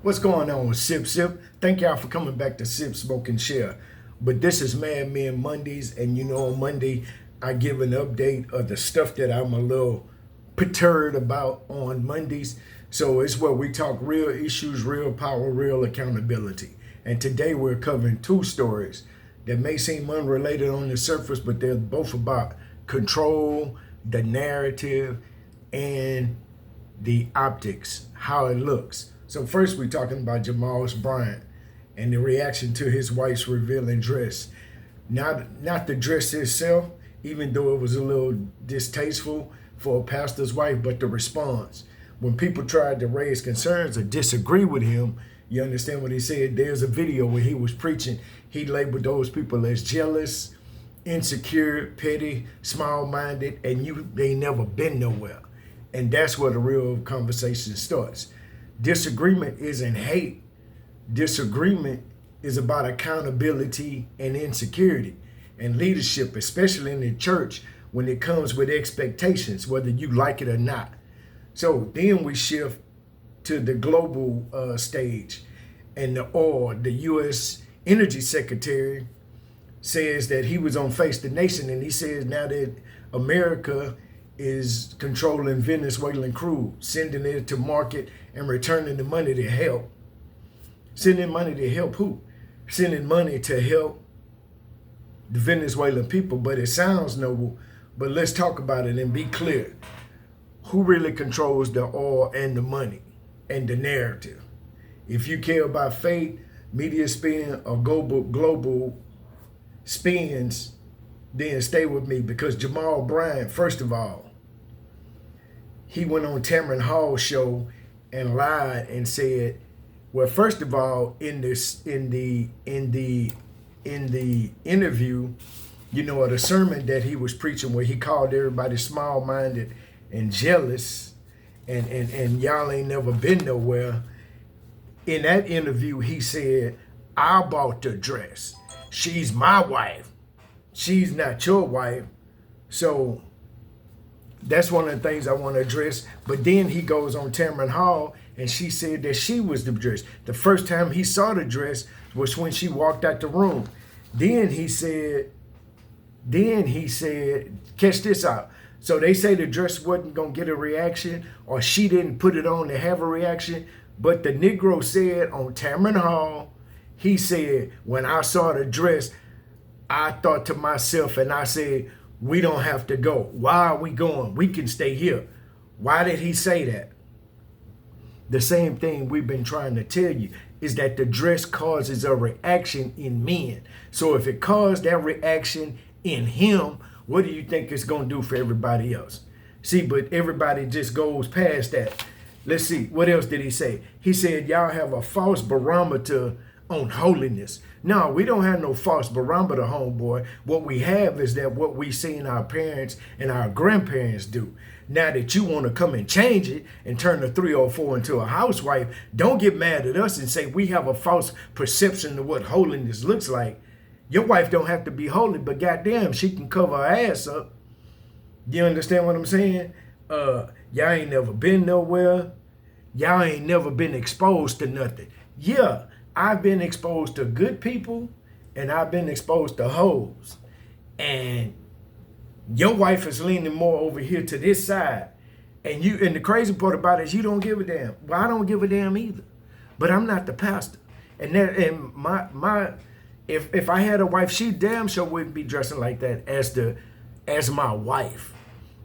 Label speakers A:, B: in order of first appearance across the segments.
A: What's going on with Sip Sip? Thank y'all for coming back to Sip Smoke and Share. But this is Mad Men Mondays, and you know on Monday I give an update of the stuff that I'm a little perturbed about on Mondays. So it's where we talk real issues, real power, real accountability. And today we're covering two stories that may seem unrelated on the surface, but they're both about control, the narrative, and the optics, how it looks. So first we're talking about Jahmal Bryant and the reaction to his wife's revealing dress. Not the dress itself, even though it was a little distasteful for a pastor's wife, but the response. When people tried to raise concerns or disagree with him, you understand what he said? There's a video where he was preaching. He labeled those people as jealous, insecure, petty, small-minded, and they never been nowhere. And that's where the real conversation starts. Disagreement isn't hate. Disagreement is about accountability and insecurity and leadership, especially in the church when it comes with expectations, whether you like it or not. So then we shift to the global stage, and the U.S. Energy Secretary says that he was on Face the Nation, and he says now that America is controlling Venezuelan crude, sending it to market and returning the money to help. Sending money to help who? Sending money to help the Venezuelan people, but it sounds noble. But let's talk about it and be clear. Who really controls the oil and the money and the narrative? If you care about faith, media spin, or global spins, then stay with me, because Jahmal Bryant, first of all, he went on Tamron Hall's show and lied and said, well, first of all, in the interview, or the sermon that he was preaching, where he called everybody small-minded and jealous, and y'all ain't never been nowhere. In that interview, he said, I bought the dress. She's my wife. She's not your wife. So that's one of the things I want to address. But then he goes on Tamron Hall, and she said that she was the dress. The first time he saw the dress was when she walked out the room. Then he said, catch this out. So they say the dress wasn't going to get a reaction, or she didn't put it on to have a reaction. But the Negro said on Tamron Hall, he said, when I saw the dress, I thought to myself, and I said, we don't have to go. Why are we going? We can stay here. Why did he say that? The same thing we've been trying to tell you is that the dress causes a reaction in men. So if it caused that reaction in him, what do you think it's going to do for everybody else? See, but everybody just goes past that. Let's see. What else did he say? He said, y'all have a false barometer on holiness. No, we don't have no false barometer, homeboy. What we have is that what we seen our parents and our grandparents do. Now that you want to come and change it and turn the 304 into a housewife, don't get mad at us and say we have a false perception of what holiness looks like. Your wife don't have to be holy, but goddamn, she can cover her ass up. You understand what I'm saying? Y'all ain't never been nowhere. Y'all ain't never been exposed to nothing. Yeah, I've been exposed to good people, and I've been exposed to hoes. And your wife is leaning more over here to this side. And the crazy part about it is you don't give a damn. Well, I don't give a damn either. But I'm not the pastor. And if I had a wife, she damn sure wouldn't be dressing like that as my wife.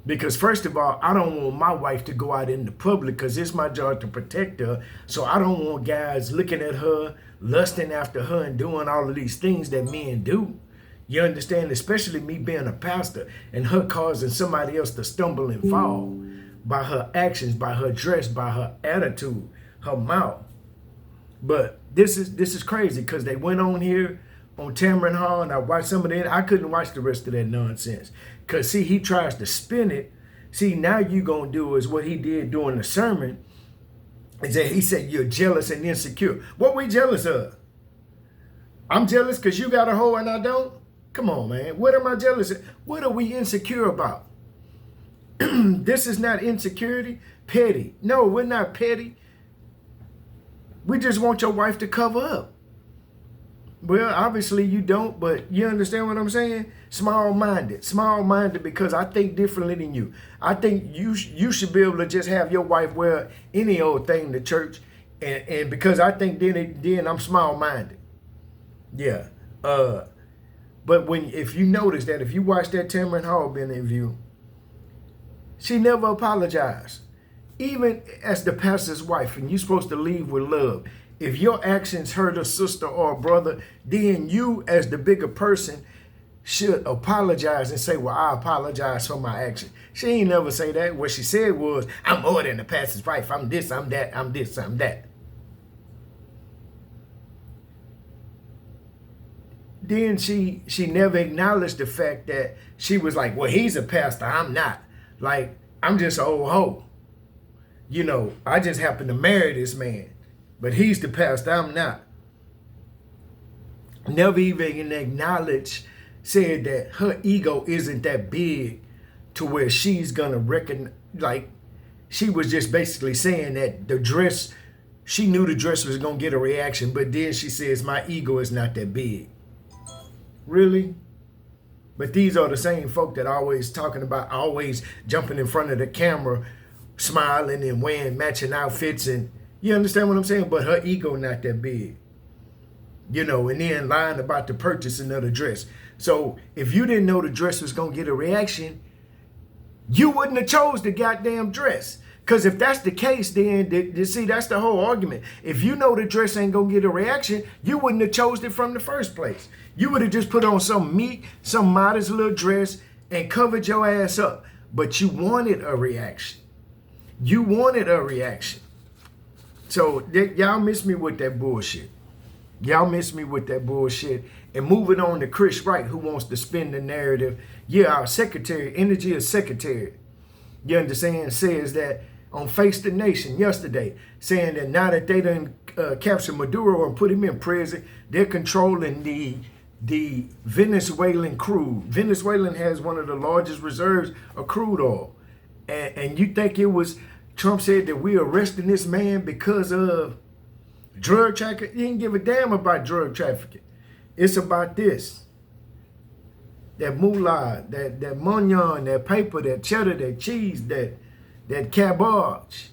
A: Because first of all, I don't want my wife to go out in the public, because it's my job to protect her. So I don't want guys looking at her, lusting after her, and doing all of these things that men do. You understand? Especially me being a pastor and her causing somebody else to stumble and fall by her actions, by her dress, by her attitude, her mouth. But this is crazy, because they went on here on Tamron Hall, and I watched some of that. I couldn't watch the rest of that nonsense. Because, see, he tries to spin it. See, now you going to do is what he did during the sermon, is that he said you're jealous and insecure. What we jealous of? I'm jealous because you got a hoe and I don't? Come on, man. What am I jealous of? What are we insecure about? This is not insecurity. Petty. No, we're not petty. We just want your wife to cover up. Well, obviously you don't, but you understand what I'm saying? Small-minded because I think differently than you. I think you should be able to just have your wife wear any old thing to church, and because I think then I'm small-minded. Yeah. But if you notice that, if you watch that Tamron Hall interview, she never apologized. Even as the pastor's wife, and you're supposed to leave with love. If your actions hurt a sister or a brother, then you as the bigger person should apologize and say, well, I apologize for my action. She ain't never say that. What she said was, I'm more than the pastor's wife. I'm this, I'm that, I'm this, I'm that. Then she never acknowledged the fact that she was like, well, he's a pastor, I'm not. Like, I'm just an old hoe. You know, I just happen to marry this man. But he's the pastor, I'm not. Never even acknowledged, said that her ego isn't that big to where she's gonna reckon, like, she was just basically saying that the dress, she knew the dress was gonna get a reaction, but then she says, my ego is not that big. Really? But these are the same folk that always talking about, always jumping in front of the camera, smiling and wearing matching outfits, and you understand what I'm saying? But her ego not that big. You know, and then lying about the purchasing of the dress. So if you didn't know the dress was going to get a reaction, you wouldn't have chose the goddamn dress. Because if that's the case, then see, that's the whole argument. If you know the dress ain't going to get a reaction, you wouldn't have chose it from the first place. You would have just put on some modest little dress and covered your ass up. But you wanted a reaction. You wanted a reaction. So y'all miss me with that bullshit. Y'all miss me with that bullshit. And moving on to Chris Wright, who wants to spin the narrative. Yeah, our secretary, energy secretary, you understand, says that on Face the Nation yesterday, saying that now that they done capture Maduro and put him in prison, they're controlling the Venezuelan crude. Venezuelan has one of the largest reserves of crude oil. And you think it was, Trump said that we arresting this man because of drug trafficking. He didn't give a damn about drug trafficking. It's about this. That moolah, that mignon, that paper, that cheddar, that cheese, that cabbage.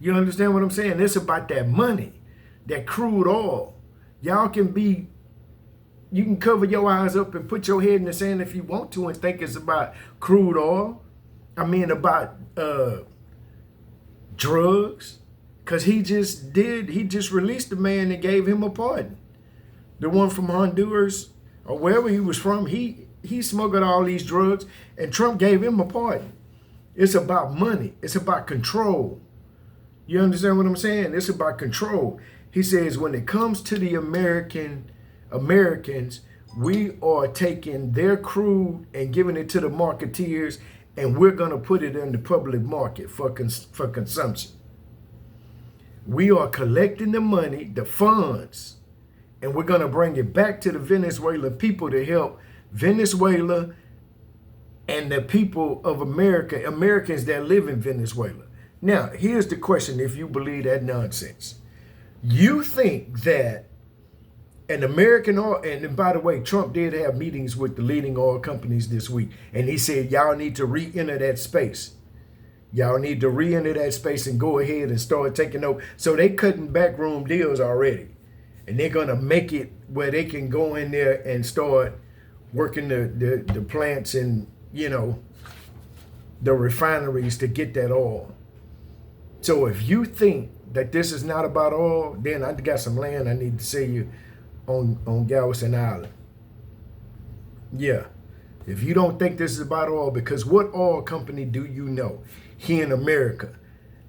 A: You understand what I'm saying? It's about that money, that crude oil. Y'all you can cover your eyes up and put your head in the sand if you want to and think it's about crude oil. I mean, about drugs, because he just released the man and gave him a pardon. The one from Honduras or wherever he was from, he smuggled all these drugs and Trump gave him a pardon. It's about money. It's about control. You understand what I'm saying? It's about control. He says when it comes to the Americans, we are taking their crude and giving it to the marketeers, and we're going to put it in the public market for consumption. We are collecting the money, the funds, and we're going to bring it back to the Venezuelan people to help Venezuela and the people of America, Americans that live in Venezuela. Now, here's the question, if you believe that nonsense. You think that an American oil, and by the way, Trump did have meetings with the leading oil companies this week, and he said, y'all need to re-enter that space. Y'all need to re-enter that space and go ahead and start taking over. So they cutting backroom deals already, and they're going to make it where they can go in there and start working the plants and, you know, the refineries to get that oil. So if you think that this is not about oil, then I got some land I need to sell you on Galveston Island. Yeah. If you don't think this is about oil, because what oil company do you know here in America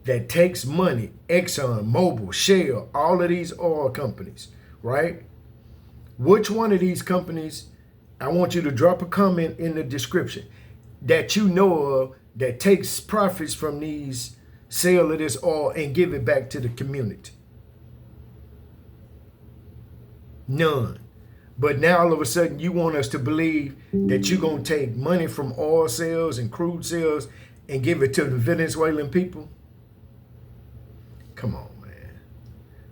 A: that takes money, Exxon, Mobil, Shell, all of these oil companies, right? Which one of these companies, I want you to drop a comment in the description, that you know of that takes profits from these sale of this oil and give it back to the community? None. But now all of a sudden you want us to believe that you're going to take money from oil sales and crude sales and give it to the Venezuelan people? Come on, man.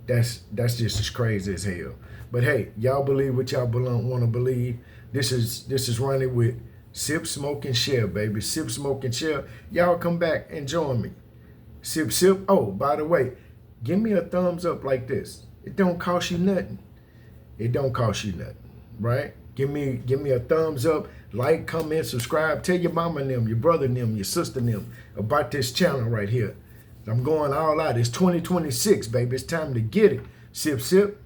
A: That's just as crazy as hell. But hey, y'all believe what y'all want to believe. This is running with Sip, Smoke, and Share, baby. Sip, Smoke, and Share. Y'all come back and join me. Sip, sip. Oh, by the way, give me a thumbs up like this. It don't cost you nothing. It don't cost you nothing, right? Give me a thumbs up, like, comment, subscribe. Tell your mama and them, your brother and them, your sister and them about this channel right here. I'm going all out. It's 2026, baby. It's time to get it. Sip, sip.